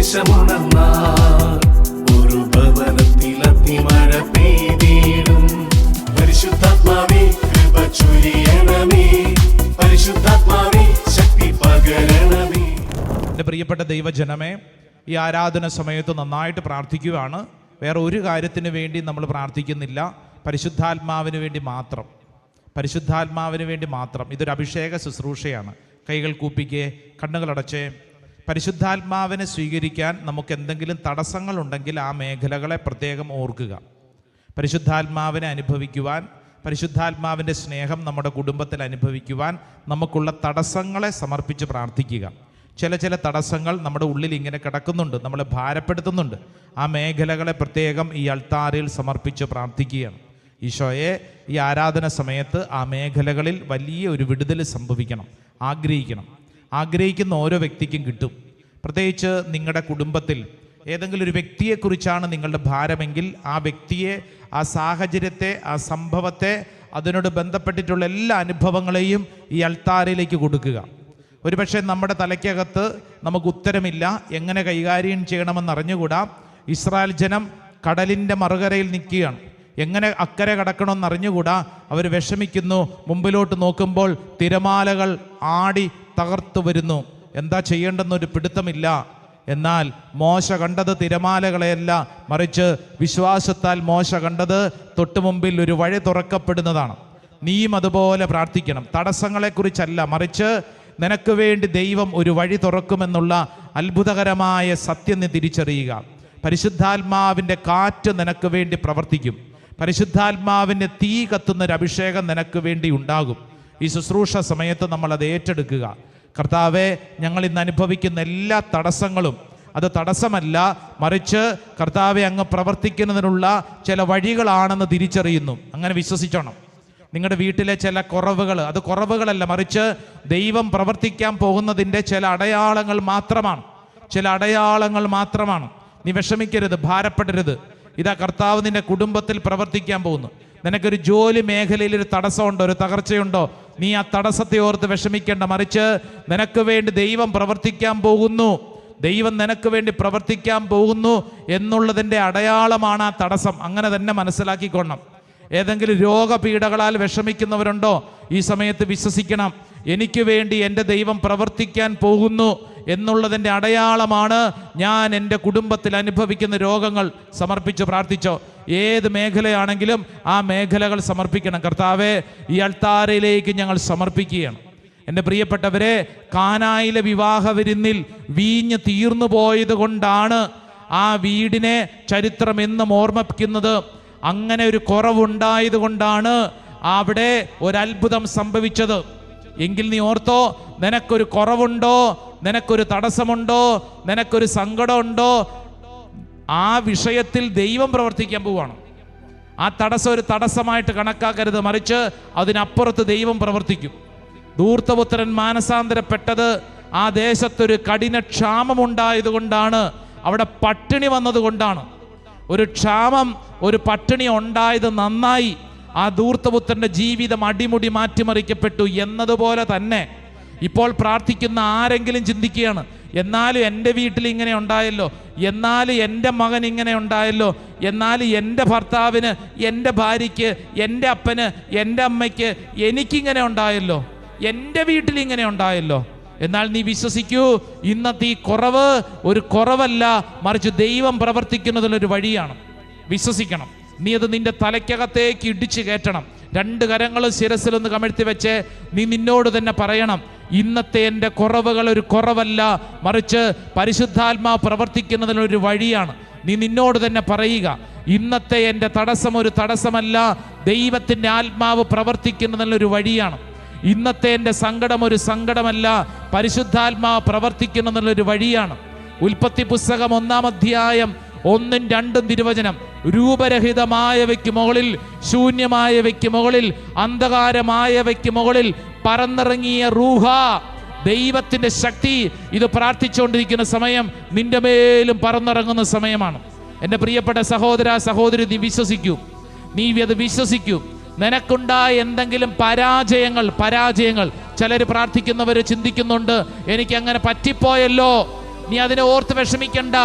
സന്ദേശമുണർന്നാൽ ഒരു ഭവനത്തിൽ അഗ്നിമഴ പെയ്തിടും. പരിശുദ്ധാത്മാവേ കൃപ ചൊരിയണമേ, പരിശുദ്ധാത്മാവേ ശക്തി പകരണമേ. എൻ്റെ പ്രിയപ്പെട്ട ദൈവജനമേ, ഈ ആരാധന സമയത്ത് നന്നായിട്ട് പ്രാർത്ഥിക്കുകയാണ്. വേറെ ഒരു കാര്യത്തിന് വേണ്ടി നമ്മൾ പ്രാർത്ഥിക്കുന്നില്ല, പരിശുദ്ധാത്മാവിന് വേണ്ടി മാത്രം. പരിശുദ്ധാത്മാവിന് വേണ്ടി മാത്രം. ഇതൊരു അഭിഷേക ശുശ്രൂഷയാണ്. കൈകൾ കൂപ്പിക്കേ, കണ്ണുകളടച്ചേ. പരിശുദ്ധാത്മാവിനെ സ്വീകരിക്കാൻ നമുക്ക് എന്തെങ്കിലും തടസ്സങ്ങളുണ്ടെങ്കിൽ ആ മേഖലകളെ പ്രത്യേകം ഓർക്കുക. പരിശുദ്ധാത്മാവിനെ അനുഭവിക്കുവാൻ, പരിശുദ്ധാത്മാവിൻ്റെ സ്നേഹം നമ്മുടെ കുടുംബത്തിൽ അനുഭവിക്കുവാൻ നമുക്കുള്ള തടസ്സങ്ങളെ സമർപ്പിച്ച് പ്രാർത്ഥിക്കുക. ചില തടസ്സങ്ങൾ നമ്മുടെ ഉള്ളിൽ ഇങ്ങനെ കിടക്കുന്നുണ്ട്, നമ്മളെ ഭാരപ്പെടുത്തുന്നുണ്ട്. ആ മേഖലകളെ പ്രത്യേകം ഈ അൾത്താരിൽ സമർപ്പിച്ച് പ്രാർത്ഥിക്കുകയാണ്. ഈശോയെ, ഈ ആരാധന സമയത്ത് ആ മേഖലകളിൽ വലിയ ഒരു വിടുതൽ സംഭവിക്കണം. ആഗ്രഹിക്കുന്ന ഓരോ വ്യക്തിക്കും കിട്ടും. പ്രത്യേകിച്ച് നിങ്ങളുടെ കുടുംബത്തിൽ ഏതെങ്കിലും ഒരു വ്യക്തിയെക്കുറിച്ചാണ് നിങ്ങളുടെ ഭാരമെങ്കിൽ ആ വ്യക്തിയെ, ആ സാഹചര്യത്തെ, ആ സംഭവത്തെ, അതിനോട് ബന്ധപ്പെട്ടിട്ടുള്ള എല്ലാ അനുഭവങ്ങളെയും ഈ അൾത്താരിലേക്ക് കൊടുക്കുക. ഒരുപക്ഷെ നമ്മുടെ തലയ്ക്കകത്ത് നമുക്ക് ഉത്തരമില്ല, എങ്ങനെ കൈകാര്യം ചെയ്യണമെന്നറിഞ്ഞുകൂടാ. ഇസ്രായേൽ ജനം കടലിൻ്റെ മറുകരയിൽ നിൽക്കുകയാണ്. എങ്ങനെ അക്കരെ കടക്കണമെന്ന് അറിഞ്ഞുകൂടാ. അവർ വിഷമിക്കുന്നു. മുമ്പിലോട്ട് നോക്കുമ്പോൾ തിരമാലകൾ ആടി തകർത്തു വരുന്നു. എന്താ ചെയ്യേണ്ടെന്നൊരു പിടുത്തമില്ല. എന്നാൽ മോശ കണ്ടത് തിരമാലകളെയല്ല, മറിച്ച് വിശ്വാസത്താൽ മോശ കണ്ടത് തൊട്ടു മുമ്പിൽ ഒരു വഴി തുറക്കപ്പെടുന്നതാണ്. നീയും അതുപോലെ പ്രാർത്ഥിക്കണം. തടസ്സങ്ങളെക്കുറിച്ചല്ല, മറിച്ച് നിനക്ക് വേണ്ടി ദൈവം ഒരു വഴി തുറക്കുമെന്നുള്ള അത്ഭുതകരമായ സത്യം നീ തിരിച്ചറിയുക. പരിശുദ്ധാത്മാവിൻ്റെ കാറ്റ് നിനക്ക് വേണ്ടി പ്രവർത്തിക്കും. പരിശുദ്ധാത്മാവിൻ്റെ തീ കത്തുന്നൊരു അഭിഷേകം നിനക്ക് വേണ്ടി ഉണ്ടാകും. ഈ ശുശ്രൂഷ സമയത്ത് നമ്മളത് ഏറ്റെടുക്കുക. കർത്താവെ, ഞങ്ങൾ ഇന്ന് അനുഭവിക്കുന്ന എല്ലാ തടസ്സങ്ങളും അത് തടസ്സമല്ല, മറിച്ച് കർത്താവെ അങ്ങ് പ്രവർത്തിക്കുന്നതിനുള്ള ചില വഴികളാണെന്ന് തിരിച്ചറിയുന്നു. അങ്ങനെ വിശ്വസിച്ചോണം. നിങ്ങളുടെ വീട്ടിലെ ചില കുറവുകൾ അത് കുറവുകളല്ല, മറിച്ച് ദൈവം പ്രവർത്തിക്കാൻ പോകുന്നതിൻ്റെ ചില അടയാളങ്ങൾ മാത്രമാണ്. നീ വിഷമിക്കരുത്, ഭാരപ്പെടരുത്. ഇതാ കർത്താവ് നിന്റെ കുടുംബത്തിൽ പ്രവർത്തിക്കാൻ പോകുന്നു. നിനക്കൊരു ജോലി മേഖലയിൽ ഒരു തടസ്സമുണ്ടോ, ഒരു തകർച്ചയുണ്ടോ, നീ ആ തടസ്സത്തെ ഓർത്ത് വിഷമിക്കേണ്ട, മറിച്ച് നിനക്ക് വേണ്ടി ദൈവം പ്രവർത്തിക്കാൻ പോകുന്നു. ദൈവം നിനക്ക് വേണ്ടി പ്രവർത്തിക്കാൻ പോകുന്നു എന്നുള്ളതിൻ്റെ അടയാളമാണ് ആ തടസ്സം. അങ്ങനെ തന്നെ മനസ്സിലാക്കിക്കൊള്ളണം. ഏതെങ്കിലും രോഗപീഠകളാൽ വിഷമിക്കുന്നവരുണ്ടോ, ഈ സമയത്ത് വിശ്വസിക്കണം, എനിക്ക് വേണ്ടി എൻ്റെ ദൈവം പ്രവർത്തിക്കാൻ പോകുന്നു എന്നുള്ളതിൻ്റെ അടയാളമാണ് ഞാൻ എൻ്റെ കുടുംബത്തിൽ അനുഭവിക്കുന്ന രോഗങ്ങൾ. സമർപ്പിച്ച് പ്രാർത്ഥിച്ചോ. ഏത് മേഖലയാണെങ്കിലും ആ മേഖലകൾ സമർപ്പിക്കണം. കർത്താവേ, ഈ അൾത്താരയിലേക്ക് ഞങ്ങൾ സമർപ്പിക്കുകയാണ്. എൻ്റെ പ്രിയപ്പെട്ടവരെ, കാനായിലെ വിവാഹ വിരുന്നിൽ വീഞ്ഞ് തീർന്നു പോയത് കൊണ്ടാണ് ആ വീടിനെ ചരിത്രം എന്നും ഓർമ്മിപ്പിക്കുന്നത്. അങ്ങനെ ഒരു കുറവുണ്ടായത് കൊണ്ടാണ് അവിടെ ഒരത്ഭുതം സംഭവിച്ചത്. എങ്കിൽ നീ ഓർത്തോ, നിനക്കൊരു കുറവുണ്ടോ, നിനക്കൊരു തടസ്സമുണ്ടോ, നിനക്കൊരു സങ്കടമുണ്ടോ, ആ വിഷയത്തിൽ ദൈവം പ്രവർത്തിക്കാൻ പോവുകയാണ്. ആ തടസ്സം ഒരു തടസ്സമായിട്ട് കണക്കാക്കരുത്, മറിച്ച് അതിനപ്പുറത്ത് ദൈവം പ്രവർത്തിക്കും. ധൂർത്തപുത്രൻ മാനസാന്തരപ്പെട്ടത് ആ ദേശത്തൊരു കഠിന ക്ഷാമമുണ്ടായതുകൊണ്ടാണ്, അവിടെ പട്ടിണി വന്നതുകൊണ്ടാണ്. ഒരു ക്ഷാമം, ഒരു പട്ടിണി ഉണ്ടായത് നന്നായി. ആ ധൂർത്തപുത്രൻ്റെ ജീവിതം അടിമുടി മാറ്റിമറിക്കപ്പെട്ടു. എന്നതുപോലെ തന്നെ ഇപ്പോൾ പ്രാർത്ഥിക്കുന്ന ആരെങ്കിലും ചിന്തിക്കുകയാണ്, എന്നാലും എൻ്റെ വീട്ടിൽ ഇങ്ങനെ ഉണ്ടായല്ലോ, എന്നാലും എൻ്റെ മകൻ ഇങ്ങനെ ഉണ്ടായല്ലോ, എന്നാലും എൻ്റെ ഭർത്താവിന്, എൻ്റെ ഭാര്യയ്ക്ക്, എൻ്റെ അപ്പന്, എൻ്റെ അമ്മയ്ക്ക്, എനിക്കിങ്ങനെ ഉണ്ടായല്ലോ, എൻ്റെ വീട്ടിൽ ഇങ്ങനെ ഉണ്ടായല്ലോ. എന്നാൽ നീ വിശ്വസിക്കൂ, ഇന്നത്തെ ഈ കുറവ് ഒരു കുറവല്ല, മറിച്ച് ദൈവം പ്രവർത്തിക്കുന്നതിലൊരു വഴിയാണ്. വിശ്വസിക്കണം. നീ അത് നിന്റെ തലയ്ക്കകത്തേക്ക് ഇടിച്ചു കയറ്റണം. രണ്ട് കരങ്ങളും ശിരസിലൊന്ന് കമഴ്ത്തി വെച്ച് നീ നിന്നോട് തന്നെ പറയണം, ഇന്നത്തെ എൻ്റെ കുറവുകൾ ഒരു കുറവല്ല, മറിച്ച് പരിശുദ്ധാത്മാവ് പ്രവർത്തിക്കുന്നതിനൊരു വഴിയാണ്. നീ നിന്നോട് തന്നെ പറയുക, ഇന്നത്തെ എൻ്റെ തടസ്സം ഒരു തടസ്സമല്ല, ദൈവത്തിൻ്റെ ആത്മാവ് പ്രവർത്തിക്കുന്നതിനൊരു വഴിയാണ്. ഇന്നത്തെ എൻ്റെ സങ്കടം ഒരു സങ്കടമല്ല, പരിശുദ്ധാത്മാവ് പ്രവർത്തിക്കുന്നതിനൊരു വഴിയാണ്. ഉൽപ്പത്തി പുസ്തകം 1-ാം അധ്യായം 1-2 തിരുവചനം, രൂപരഹിതമായവയ്ക്ക് മുകളിൽ, ശൂന്യമായവയ്ക്ക് മുകളിൽ, അന്ധകാരമായവയ്ക്ക് മുകളിൽ പറന്നിറങ്ങിയ റൂഹ, ദൈവത്തിൻ്റെ ശക്തി ഇത് പ്രാർത്ഥിച്ചുകൊണ്ടിരിക്കുന്ന സമയം നിന്റെ മേലും പറന്നിറങ്ങുന്ന സമയമാണ്. എൻ്റെ പ്രിയപ്പെട്ട സഹോദര സഹോദരി, നീ വിശ്വസിക്കൂ, നീ അത് വിശ്വസിക്കൂ. നിനക്കുണ്ടായ എന്തെങ്കിലും പരാജയങ്ങൾ, ചിലർ പ്രാർത്ഥിക്കുന്നവർ ചിന്തിക്കുന്നുണ്ട്, എനിക്ക് അങ്ങനെ പറ്റിപ്പോയല്ലോ, നീ അതിനെ ഓർത്ത് വിഷമിക്കണ്ട.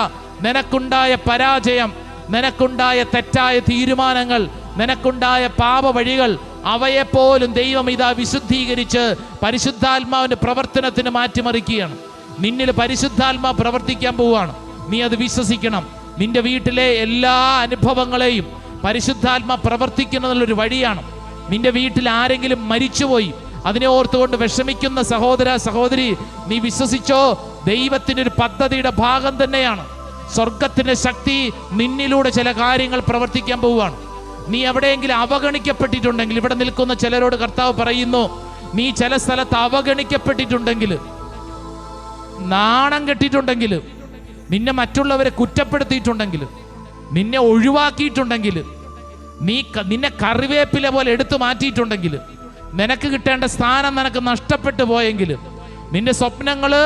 നിനക്കുണ്ടായ പരാജയം, നിനക്കുണ്ടായ തെറ്റായ തീരുമാനങ്ങൾ, നിനക്കുണ്ടായ പാപ വഴികൾ, അവയെപ്പോലും ദൈവം ഇതാ വിശുദ്ധീകരിച്ച് പരിശുദ്ധാത്മാവിന്റെ പ്രവർത്തനത്തിന് മാറ്റിമറിക്കുകയാണ്. നിന്നിൽ പരിശുദ്ധാത്മാ പ്രവർത്തിക്കാൻ പോവുകയാണ്. നീ അത് വിശ്വസിക്കണം. നിന്റെ വീട്ടിലെ എല്ലാ അനുഭവങ്ങളെയും പരിശുദ്ധാത്മാ പ്രവർത്തിക്കുന്നതിലൊരു വഴിയാണ്. നിന്റെ വീട്ടിൽ ആരെങ്കിലും മരിച്ചുപോയി, അതിനെ ഓർത്തുകൊണ്ട് വിഷമിക്കുന്ന സഹോദര സഹോദരി, നീ വിശ്വസിച്ചോ, ദൈവത്തിൻ്റെ ഒരു പദ്ധതിയുടെ ഭാഗം തന്നെയാണ്. സ്വർഗത്തിന്റെ ശക്തി നിന്നിലൂടെ ചില കാര്യങ്ങൾ പ്രവർത്തിക്കാൻ പോവുകയാണ്. നീ എവിടെയെങ്കിലും അവഗണിക്കപ്പെട്ടിട്ടുണ്ടെങ്കിൽ, ഇവിടെ നിൽക്കുന്ന ചിലരോട് കർത്താവ് പറയുന്നു, നീ ചില സ്ഥലത്ത് അവഗണിക്കപ്പെട്ടിട്ടുണ്ടെങ്കിൽ, നാണം കെട്ടിട്ടുണ്ടെങ്കിൽ, നിന്നെ മറ്റുള്ളവരെ കുറ്റപ്പെടുത്തിയിട്ടുണ്ടെങ്കിൽ, നിന്നെ ഒഴിവാക്കിയിട്ടുണ്ടെങ്കിൽ, നിന്നെ കറിവേപ്പില പോലെ എടുത്തു മാറ്റിയിട്ടുണ്ടെങ്കിൽ, നിനക്ക് കിട്ടേണ്ട സ്ഥാനം നിനക്ക് നഷ്ടപ്പെട്ടു പോയെങ്കിൽ, നിന്റെ സ്വപ്നങ്ങള്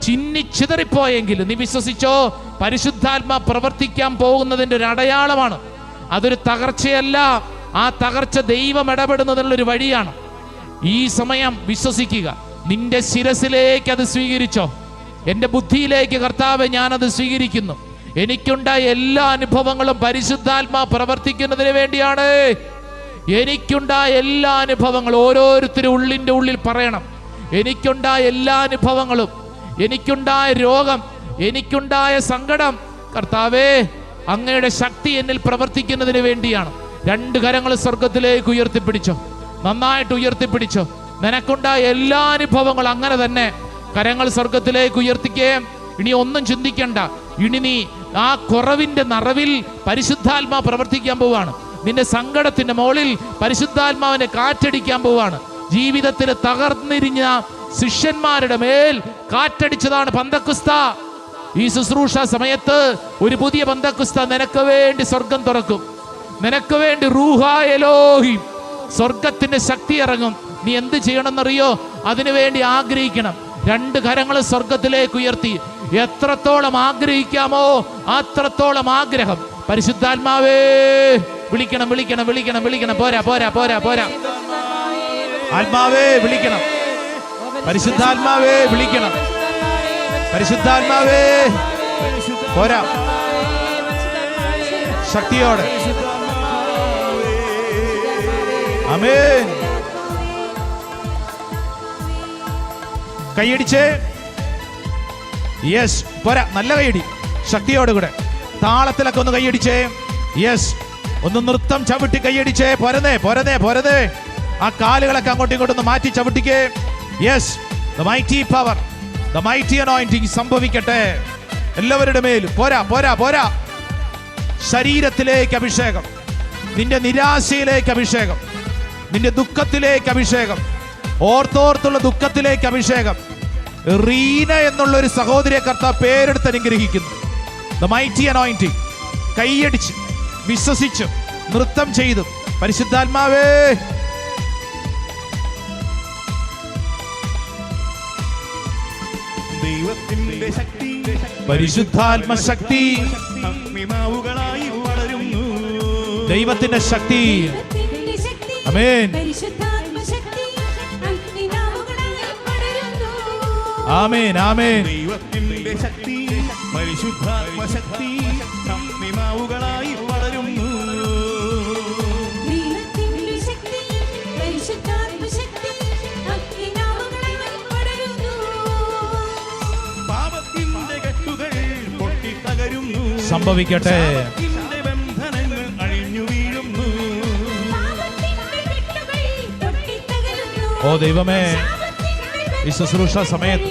ചിന്നിച്ചിതറിപ്പോയെങ്കിൽ, നീ വിശ്വസിച്ചോ, പരിശുദ്ധാത്മാ പ്രവർത്തിക്കാൻ പോകുന്നതിൻ്റെ ഒരു അടയാളമാണ്. അതൊരു തകർച്ചയല്ല, ആ തകർച്ച ദൈവം ഇടപെടുന്നതിനുള്ളൊരു വഴിയാണ്. ഈ സമയം വിശ്വസിക്കുക. നിന്റെ ശിരസിലേക്ക് അത് സ്വീകരിച്ചോ. എൻ്റെ ബുദ്ധിയിലേക്ക് കർത്താവെ ഞാനത് സ്വീകരിക്കുന്നു. എനിക്കുണ്ടായ എല്ലാ അനുഭവങ്ങളും പരിശുദ്ധാത്മാ പ്രവർത്തിക്കുന്നതിന് വേണ്ടിയാണ്. എനിക്കുണ്ടായ എല്ലാ അനുഭവങ്ങളും ഓരോരുത്തരും ഉള്ളിൻ്റെ ഉള്ളിൽ പറയണം. എനിക്കുണ്ടായ എല്ലാ അനുഭവങ്ങളും, എനിക്കുണ്ടായ രോഗം, എനിക്കുണ്ടായ സങ്കടം, കർത്താവേ അങ്ങയുടെ ശക്തി എന്നിൽ പ്രവർത്തിക്കുന്നതിന് വേണ്ടിയാണ്. രണ്ട് കരങ്ങൾ സ്വർഗത്തിലേക്ക് ഉയർത്തിപ്പിടിച്ചോ, നന്നായിട്ട് ഉയർത്തിപ്പിടിച്ചോ. നിനക്കുണ്ടായ എല്ലാ അനുഭവങ്ങളും അങ്ങനെ തന്നെ കരങ്ങൾ സ്വർഗത്തിലേക്ക് ഉയർത്തിക്കുകയും ഇനി ഒന്നും ചിന്തിക്കണ്ട. ഇനി നീ ആ കുറവിന്റെ നിറവിൽ പരിശുദ്ധാത്മാ പ്രവർത്തിക്കാൻ പോവാണ്. നിന്റെ സങ്കടത്തിന്റെ മുകളിൽ പരിശുദ്ധാത്മാവിനെ കാറ്റടിക്കാൻ പോവാണ്. ജീവിതത്തിൽ തകർന്നിരിഞ്ഞ ശിഷ്യന്മാരുടെ മേൽ കാറ്റടിച്ചതാണ് പന്തക്കുസ്ത. ഈ ശുശ്രൂഷ സമയത്ത് ഒരു പുതിയ പന്തക്കുസ്ത നിനക്ക് വേണ്ടി സ്വർഗം തുറക്കും. നിനക്ക് വേണ്ടി റൂഹാ എലോഹിം, സ്വർഗത്തിന്റെ ശക്തി ഇറങ്ങും. നീ എന്ത് ചെയ്യണമെന്നറിയോ? അതിനുവേണ്ടി ആഗ്രഹിക്കണം. രണ്ട് കരങ്ങൾ സ്വർഗത്തിലേക്ക് ഉയർത്തി എത്രത്തോളം ആഗ്രഹിക്കാമോ അത്രത്തോളം ആഗ്രഹം. പരിശുദ്ധാത്മാവേ വിളിക്കണം, വിളിക്കണം, വിളിക്കണം, വിളിക്കണം. പോരാ പോരാ പോരാ പോരാ. ആത്മാവേ വിളിക്കണം. പരിശുദ്ധാത്മാവേ വിളിക്കണം. പരിശുദ്ധാത്മാവേ പോരാ. ശക്തിയോടെ. ആമേൻ. കൈയടിച്ചേ. യെസ്, പോരാ. നല്ല കൈയടി, ശക്തിയോട് കൂടെ. താളത്തിലൊക്കെ ഒന്ന് കൈയടിച്ചേ. യെസ്, ഒന്ന് നൃത്തം ചവിട്ടി കൈയടിച്ചേ. പോരതേ പോരതേ പോരതേ. ആ കാലുകളൊക്കെ അങ്ങോട്ടും ഇങ്ങോട്ടും ഒന്ന് മാറ്റി ചവിട്ടിക്കേ. Yes, the mighty power, the mighty anointing സംഭവിക്കട്ടെ എല്ലാവരുടെ മേലും. പോരാ പോരാ പോരാ. ശരീരത്തിലേക്ക് അഭിഷേകം, നിന്റെ നിരാശയിലേക്ക് അഭിഷേകം, നിന്റെ ദുഃഖത്തിലേക്ക് അഭിഷേകം, ഓർത്തോർത്തുള്ള ദുഃഖത്തിലേക്ക് അഭിഷേകം. റീന എന്നുള്ള ഒരു സഹോദരിയെ കർത്താവ് പേരെടുത്ത് അനുഗ്രഹിക്കുന്നു. The mighty anointing. കൈയടിച്ച് വിശ്വസിച്ച് നൃത്തം ചെയ്തു. പരിശുദ്ധാത്മാവേ ദൈവത്തിന്റെ ശക്തി, പരിശുദ്ധാത്മശക്തി, അഗ്നിനാവുകളായി വളരുന്നു. ദൈവത്തിന്റെ ശക്തി. ആമേൻ. ആമേൻ ആമേൻ. ദൈവത്തിന്റെ ശക്തി, പരിശുദ്ധാത്മശക്തി, അഗ്നിനാവുകളായി വളരുന്നു. പാപത്തിന്റെ കെട്ടുകൾ പൊട്ടിത്തകരുന്നു. സംഭവിക്കട്ടെ. ബന്ധനങ്ങൾ അഴിഞ്ഞു വീഴുന്നു. ഓ ദൈവമേ, ഈ ശുശ്രൂഷ സമയത്ത്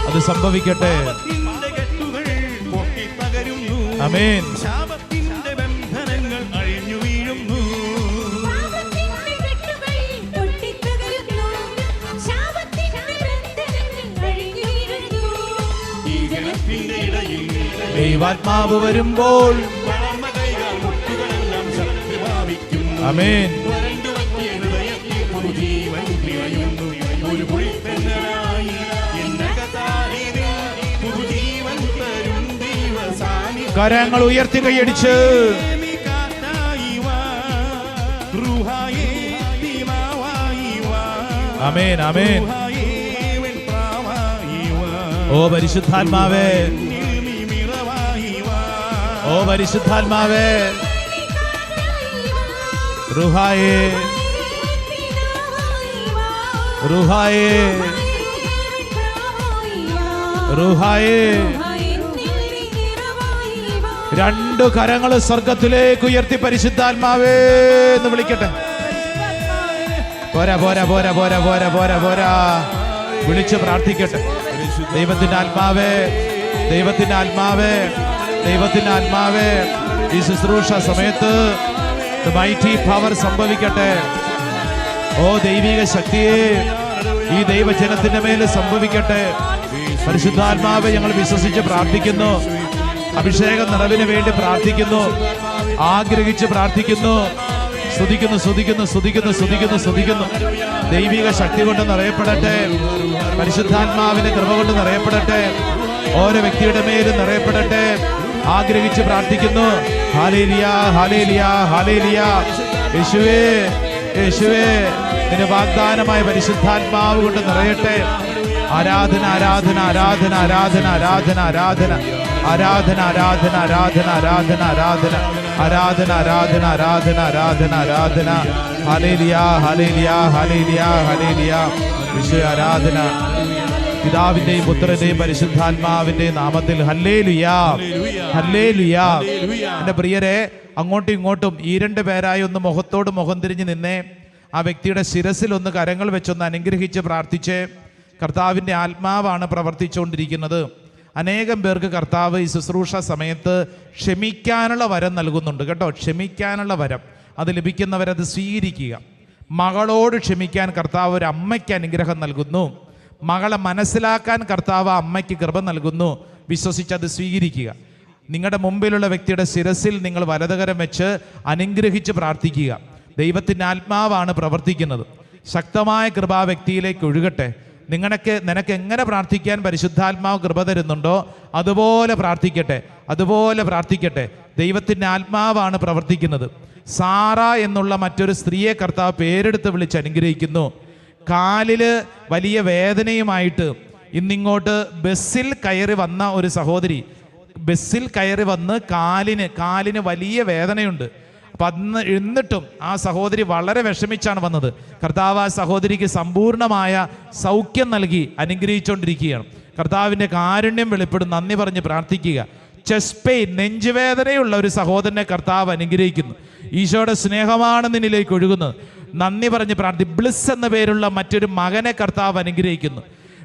അത് സംഭവിക്കട്ടെ. ആമേൻ. ശാപത്തിന്റെ ബന്ധനങ്ങൾ അഴിഞ്ഞു വീഴുന്നു. ഈ ഗണത്തിന്റെ ഇടയിൽ ദൈവാത്മാവ് വരുമ്പോൾ മുട്ടുകളെല്ലാം ശക്തി പ്രാപിക്കുന്നു. ആമേൻ. കരങ്ങൾ ഉയർത്തി കൈയടിച്ച് ആമേൻ ആമേൻ. ഓ ഓ പരിശുദ്ധാത്മാവേ, എന്നിൽ നീ നിറവായി വാ. ഓ പരിശുദ്ധാത്മാവേ, റുഹായേ റുഹായേ റുഹായേ. രണ്ടു കരങ്ങൾ സ്വർഗത്തിലേക്ക് ഉയർത്തി പരിശുദ്ധാത്മാവേ എന്ന് വിളിക്കട്ടെ. പോരാ പോരാ പോരാ പോരാ പോരാ പോരാ പോരാ, വിളിച്ച് പ്രാർത്ഥിക്കട്ടെ. ദൈവത്തിന്റെ ആത്മാവേ, ദൈവത്തിന്റെ ആത്മാവേ, ദൈവത്തിന്റെ ആത്മാവേ, ഈ ശുശ്രൂഷ സമയത്ത് മൈറ്റി പവർ സംഭവിക്കട്ടെ. ഓ ദൈവിക ശക്തിയെ ഈ ദൈവജനത്തിന്റെ മേല് സംഭവിക്കട്ടെ. പരിശുദ്ധാത്മാവെ ഞങ്ങൾ വിശ്വസിച്ച് പ്രാർത്ഥിക്കുന്നു. അഭിഷേക നിറവിന് വേണ്ടി പ്രാർത്ഥിക്കുന്നു, ആഗ്രഹിച്ച് പ്രാർത്ഥിക്കുന്നു. സ്തുതിക്കുന്നു സ്തുതിക്കുന്നു സ്തുതിക്കുന്നു സ്തുതിക്കുന്നു സ്തുതിക്കുന്നു. ദൈവിക ശക്തി കൊണ്ട് നിറയപ്പെടട്ടെ, പരിശുദ്ധാത്മാവിന്റെ കൃപ കൊണ്ട് നിറയപ്പെടട്ടെ, ഓരോ വ്യക്തിയുടെ മേലും നിറയപ്പെടട്ടെ. ആഗ്രഹിച്ച് പ്രാർത്ഥിക്കുന്നു. Hallelujah hallelujah hallelujah. യേശുവേ യേശുവേ, നിന്റെ വാഗ്ദാനമായ പരിശുദ്ധാത്മാവ് കൊണ്ട് നിറയട്ടെ. ആരാധന ആരാധന ആരാധന ആരാധന ആരാധന ആരാധന ആരാധന ആരാധന ആരാധന ആരാധന ആരാധന ആരാധന ആരാധന ആരാധന ആരാധന ആരാധന. Hallelujah hallelujah hallelujah hallelujah. യേശുവേ ആരാധന. പിതാവിന്റെയും പുത്രന്റെയും പരിശുദ്ധാത്മാവിന്റെയും നാമത്തിൽ ഹല്ലേലൂയ ഹല്ലേലൂയ. എൻ്റെ പ്രിയരെ, അങ്ങോട്ടും ഇങ്ങോട്ടും ഈ രണ്ട് പേരായി ഒന്ന് മുഖത്തോട് മുഖം തിരിഞ്ഞ് നിന്നേ. ആ വ്യക്തിയുടെ ശിരസിൽ ഒന്ന് കരങ്ങൾ വെച്ചൊന്ന് അനുഗ്രഹിച്ച് പ്രാർത്ഥിച്ച്. കർത്താവിൻ്റെ ആത്മാവാണ് പ്രവർത്തിച്ചുകൊണ്ടിരിക്കുന്നത്. അനേകം പേർക്ക് കർത്താവ് ഈ ശുശ്രൂഷ സമയത്ത് ക്ഷമിക്കാനുള്ള വരം നൽകുന്നുണ്ട് കേട്ടോ. ക്ഷമിക്കാനുള്ള വരം അത് ലഭിക്കുന്നവരത് സ്വീകരിക്കുക. മകളോട് ക്ഷമിക്കാൻ കർത്താവ് ഒരു അമ്മയ്ക്ക് അനുഗ്രഹം നൽകുന്നു. മകളെ മനസ്സിലാക്കാൻ കർത്താവ് അമ്മയ്ക്ക് കൃപ നൽകുന്നു. വിശ്വസിച്ചത് സ്വീകരിക്കുക. നിങ്ങളുടെ മുമ്പിലുള്ള വ്യക്തിയുടെ ശിരസിൽ നിങ്ങൾ വലതുകരം വെച്ച് അനുഗ്രഹിച്ച് പ്രാർത്ഥിക്കുക. ദൈവത്തിൻ്റെ ആത്മാവാണ് പ്രവർത്തിക്കുന്നത്. ശക്തമായ കൃപ ആ വ്യക്തിയിലേക്ക് ഒഴുകട്ടെ. നിനക്ക് എങ്ങനെ പ്രാർത്ഥിക്കാൻ പരിശുദ്ധാത്മാവ് കൃപ തരുന്നുണ്ടോ അതുപോലെ പ്രാർത്ഥിക്കട്ടെ, അതുപോലെ പ്രാർത്ഥിക്കട്ടെ. ദൈവത്തിൻ്റെ ആത്മാവാണ് പ്രവർത്തിക്കുന്നത്. സാറ എന്നുള്ള മറ്റൊരു സ്ത്രീയെ കർത്താവ് പേരെടുത്ത് വിളിച്ച് അനുഗ്രഹിക്കുന്നു. കാലില് വലിയ വേദനയുമായിട്ട് ഇന്നിങ്ങോട്ട് ബസ്സിൽ കയറി വന്ന ഒരു സഹോദരി, ബസ്സിൽ കയറി വന്ന് കാലിന് വലിയ വേദനയുണ്ട്. അപ്പം എന്നിട്ടും ആ സഹോദരി വളരെ വിഷമിച്ചാണ് വന്നത്. കർത്താവ് ആ സഹോദരിക്ക് സമ്പൂർണമായ സൗഖ്യം നൽകി അനുഗ്രഹിച്ചുകൊണ്ടിരിക്കുകയാണ്. കർത്താവിൻ്റെ കാരുണ്യം വെളിപ്പെടും. നന്ദി പറഞ്ഞ് പ്രാർത്ഥിക്കുക. ചെസ്റ്റ് പെയിൻ, നെഞ്ചുവേദനയുള്ള ഒരു സഹോദരനെ കർത്താവ് അനുഗ്രഹിക്കുന്നു. ഈശോയുടെ സ്നേഹമാണ് നിന്നിലേക്ക് ഒഴുകുന്നത്. നന്ദി പറഞ്ഞ് ബ്ലിസ് എന്ന പേരുള്ള മറ്റൊരു മകനെ കർത്താവ് അനുഗ്രഹിക്കുന്നു.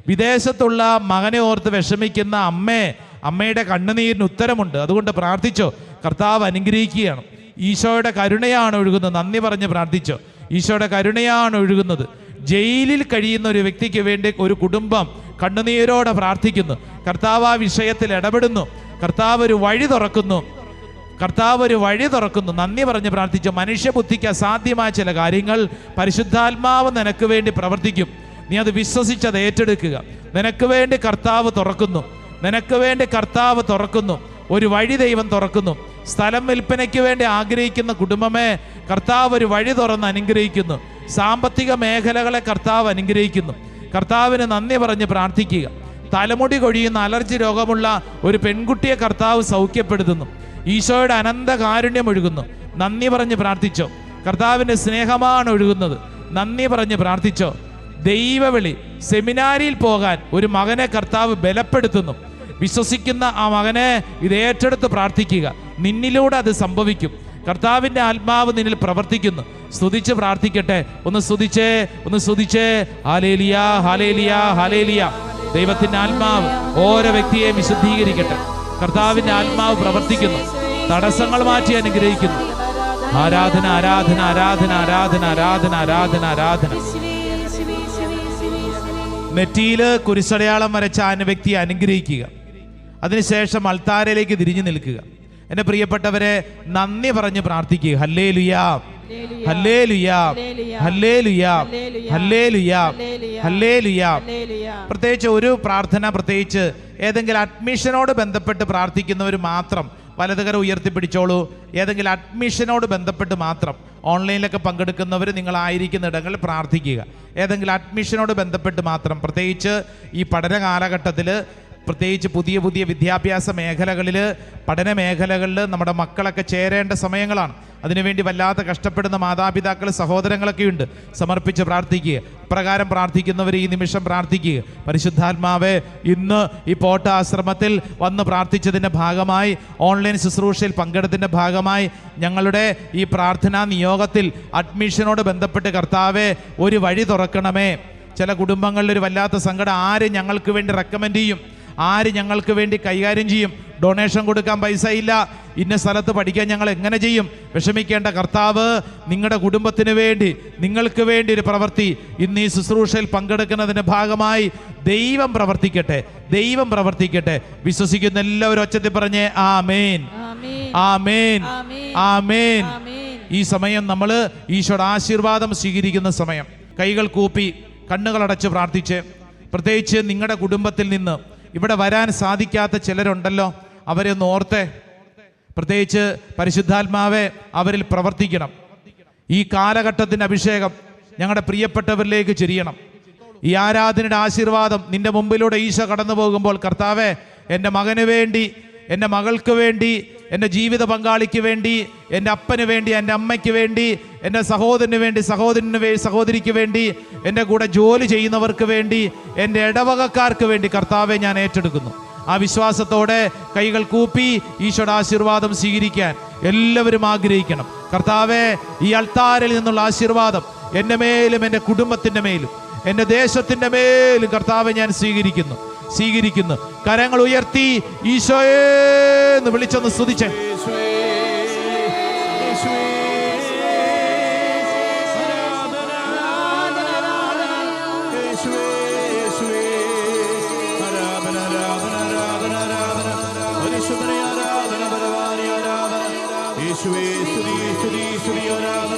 വിദേശത്തുള്ള മകനെ ഓർത്ത് വിഷമിക്കുന്ന അമ്മയുടെ കണ്ണുനീരിന് ഉത്തരമുണ്ട്. അതുകൊണ്ട് പ്രാർത്ഥിച്ചോ, കർത്താവ് അനുഗ്രഹിക്കുകയാണ്. ഈശോയുടെ കരുണയാണ് ഒഴുകുന്നത്. നന്ദി പറഞ്ഞ് പ്രാർത്ഥിച്ചോ, ഈശോയുടെ കരുണയാണ് ഒഴുകുന്നത്. ജയിലിൽ കഴിയുന്ന ഒരു വ്യക്തിക്ക് വേണ്ടി ഒരു കുടുംബം കണ്ണുനീരോടെ പ്രാർത്ഥിക്കുന്നു. കർത്താവ് ആ വിഷയത്തിൽ ഇടപെടുന്നു. കർത്താവ് ഒരു വഴി തുറക്കുന്നു. കർത്താവ് ഒരു വഴി തുറക്കുന്നു. നന്ദി പറഞ്ഞ് പ്രാർത്ഥിച്ചു. മനുഷ്യബുദ്ധിക്ക് അസാധ്യമായ ചില കാര്യങ്ങൾ പരിശുദ്ധാത്മാവ് നിനക്ക് വേണ്ടി പ്രവർത്തിക്കും. നീ അത് വിശ്വസിച്ചത് ഏറ്റെടുക്കുക. നിനക്ക് വേണ്ടി കർത്താവ് തുറക്കുന്നു. നിനക്ക് വേണ്ടി കർത്താവ് തുറക്കുന്നു. ഒരു വഴി ദൈവം തുറക്കുന്നു. സ്ഥലം വിൽപ്പനയ്ക്ക് വേണ്ടി ആഗ്രഹിക്കുന്ന കുടുംബമേ, കർത്താവ് ഒരു വഴി തുറന്ന് അനുഗ്രഹിക്കുന്നു. സാമ്പത്തിക മേഖലകളെ കർത്താവ് അനുഗ്രഹിക്കുന്നു. കർത്താവിന് നന്ദി പറഞ്ഞ് പ്രാർത്ഥിക്കുക. തലമുടി കൊഴിയുന്ന അലർജി രോഗമുള്ള ഒരു പെൺകുട്ടിയെ കർത്താവ് സൗഖ്യപ്പെടുത്തുന്നു. ഈശോയുടെ അനന്ത കാരുണ്യം ഒഴുകുന്നു. നന്ദി പറഞ്ഞ് പ്രാർത്ഥിച്ചോ. കർത്താവിൻ്റെ സ്നേഹമാണ് ഒഴുകുന്നത്. നന്ദി പറഞ്ഞ് പ്രാർത്ഥിച്ചോ. ദൈവവിളി, സെമിനാരിയിൽ പോകാൻ ഒരു മകനെ കർത്താവ് ബലപ്പെടുത്തുന്നു. വിശ്വസിക്കുന്ന ആ മകനെ ഇത് ഏറ്റെടുത്ത് പ്രാർത്ഥിക്കുക. നിന്നിലൂടെ അത് സംഭവിക്കും. കർത്താവിൻ്റെ ആത്മാവ് നിന്നിൽ പ്രവർത്തിക്കുന്നു. സ്തുതിച്ച് പ്രാർത്ഥിക്കട്ടെ. ഒന്ന് സ്തുതിച്ചേ. Hallelujah hallelujah hallelujah. ദൈവത്തിൻ്റെ ആത്മാവ് ഓരോ വ്യക്തിയെ വിശുദ്ധീകരിക്കട്ടെ. കർത്താവിൻ്റെ ആത്മാവ് പ്രവർത്തിക്കുന്നു. തടസ്സങ്ങൾ മാറ്റി അനുഗ്രഹിക്കുന്നു. ആരാധന ആരാധന ആരാധന ആരാധന ആരാധന ആരാധന ആരാധന. നെറ്റിയിൽ കുരിശടയാളം വരച്ച ആ വ്യക്തിയെ അനുഗ്രഹിക്കുക. അതിനുശേഷം അൾത്താരയിലേക്ക് തിരിഞ്ഞു നിൽക്കുക. എൻ്റെ പ്രിയപ്പെട്ടവരെ, നന്ദി പറഞ്ഞ് പ്രാർത്ഥിക്കുക. Hallelujah hallelujah hallelujah hallelujah hallelujah. പ്രത്യേകിച്ച് ഒരു പ്രാർത്ഥന, പ്രത്യേകിച്ച് ഏതെങ്കിലും അഡ്മിഷനോട് ബന്ധപ്പെട്ട് പ്രാർത്ഥിക്കുന്നവർ മാത്രം വലതുകരം ഉയർത്തിപ്പിടിച്ചോളൂ. ഏതെങ്കിലും അഡ്മിഷനോട് ബന്ധപ്പെട്ട് മാത്രം ഓൺലൈനിലൊക്കെ പങ്കെടുക്കുന്നവർ നിങ്ങളായിരിക്കുന്ന ഇടങ്ങളിൽ പ്രാർത്ഥിക്കുക. ഏതെങ്കിലും അഡ്മിഷനോട് ബന്ധപ്പെട്ട് മാത്രം, പ്രത്യേകിച്ച് ഈ പഠന കാലഘട്ടത്തിൽ പ്രത്യേകിച്ച് പുതിയ പുതിയ വിദ്യാഭ്യാസ മേഖലകളിൽ, പഠന മേഖലകളിൽ നമ്മുടെ മക്കളൊക്കെ ചേരേണ്ട സമയങ്ങളാണ്. അതിനുവേണ്ടി വല്ലാതെ കഷ്ടപ്പെടുന്ന മാതാപിതാക്കൾ, സഹോദരങ്ങളൊക്കെ ഉണ്ട്. സമർപ്പിച്ച് പ്രാർത്ഥിക്കുക. അപ്രകാരം പ്രാർത്ഥിക്കുന്നവർ ഈ നിമിഷം പ്രാർത്ഥിക്കുക. പരിശുദ്ധാത്മാവേ, ഇന്ന് ഈ പോട്ട ആശ്രമത്തിൽ വന്ന് പ്രാർത്ഥിച്ചതിൻ്റെ ഭാഗമായി, ഓൺലൈൻ ശുശ്രൂഷയിൽ പങ്കെടുത്തതിൻ്റെ ഭാഗമായി, ഞങ്ങളുടെ ഈ പ്രാർത്ഥനാ നിയോഗത്തിൽ അഡ്മിഷനോട് ബന്ധപ്പെട്ട് കർത്താവേ ഒരു വഴി തുറക്കണമേ. ചില കുടുംബങ്ങളിൽ ഒരു വല്ലാത്ത സങ്കടം. ആര് ഞങ്ങൾക്ക് വേണ്ടി റെക്കമെൻഡ് ചെയ്യും? ആര് ഞങ്ങൾക്ക് വേണ്ടി കൈകാര്യം ചെയ്യും? ഡൊണേഷൻ കൊടുക്കാൻ പൈസ ഇല്ല, ഇന്ന സ്ഥലത്ത് പഠിക്കാൻ ഞങ്ങൾ എങ്ങനെ ചെയ്യും? വിഷമിക്കേണ്ട. കർത്താവ് നിങ്ങളുടെ കുടുംബത്തിന് വേണ്ടി, നിങ്ങൾക്ക് വേണ്ടി ഒരു പ്രവൃത്തി ഇന്ന് ഈ ശുശ്രൂഷയിൽ പങ്കെടുക്കുന്നതിൻ്റെ ഭാഗമായി ദൈവം പ്രവർത്തിക്കട്ടെ, ദൈവം പ്രവർത്തിക്കട്ടെ. വിശ്വസിക്കുന്ന എല്ലാവരും ഒച്ചത്തിൽ പറഞ്ഞേ ആമേൻ, ആമേൻ, ആമേൻ. ഈ സമയം നമ്മൾ ഈശോയുടെ ആശീർവാദം സ്വീകരിക്കുന്ന സമയം. കൈകൾ കൂപ്പി കണ്ണുകളടച്ച് പ്രാർത്ഥിച്ച്, പ്രത്യേകിച്ച് നിങ്ങളുടെ കുടുംബത്തിൽ നിന്ന് ഇവിടെ വരാൻ സാധിക്കാത്ത ചിലരുണ്ടല്ലോ, അവരെ ഒന്ന് ഓർത്തേ. പ്രത്യേകിച്ച് പരിശുദ്ധാത്മാവെ അവരിൽ പ്രവർത്തിക്കണം. ഈ കാലഘട്ടത്തിൻ്റെ അഭിഷേകം ഞങ്ങളുടെ പ്രിയപ്പെട്ടവരിലേക്ക് ചൊരിയണം. ഈ ആരാധനയുടെ ആശീർവാദം നിന്റെ മുമ്പിലൂടെ ഈശോ കടന്നു പോകുമ്പോൾ, കർത്താവെ എൻ്റെ മകന് വേണ്ടി, എൻ്റെ മകൾക്ക് വേണ്ടി, എൻ്റെ ജീവിത പങ്കാളിക്ക് വേണ്ടി, എൻ്റെ അപ്പന് വേണ്ടി, എൻ്റെ അമ്മയ്ക്ക് വേണ്ടി, എൻ്റെ സഹോദരന് വേണ്ടി, സഹോദരിക്ക് വേണ്ടി, എൻ്റെ കൂടെ ജോലി ചെയ്യുന്നവർക്ക് വേണ്ടി, എൻ്റെ ഇടവകക്കാർക്ക് വേണ്ടി കർത്താവെ ഞാൻ ഏറ്റെടുക്കുന്നു. ആ വിശ്വാസത്തോടെ കൈകൾ കൂപ്പി ഈശോയുടെ ആശീർവാദം സ്വീകരിക്കാൻ എല്ലാവരും ആഗ്രഹിക്കണം. കർത്താവെ, ഈ അൾത്താരിൽ നിന്നുള്ള ആശീർവാദം എൻ്റെ മേലും, എൻ്റെ കുടുംബത്തിൻ്റെ മേലും, എൻ്റെ ദേശത്തിൻ്റെ മേലും കർത്താവെ ഞാൻ സ്വീകരിക്കുന്നു. കരങ്ങൾ ഉയർത്തി ഈശോയെ എന്ന് വിളിച്ചൊന്ന് സ്തുതിച്ചേ. യേശുവേ, സ്തുതി, സ്തുതി, സ്തുതി, ആരാധന.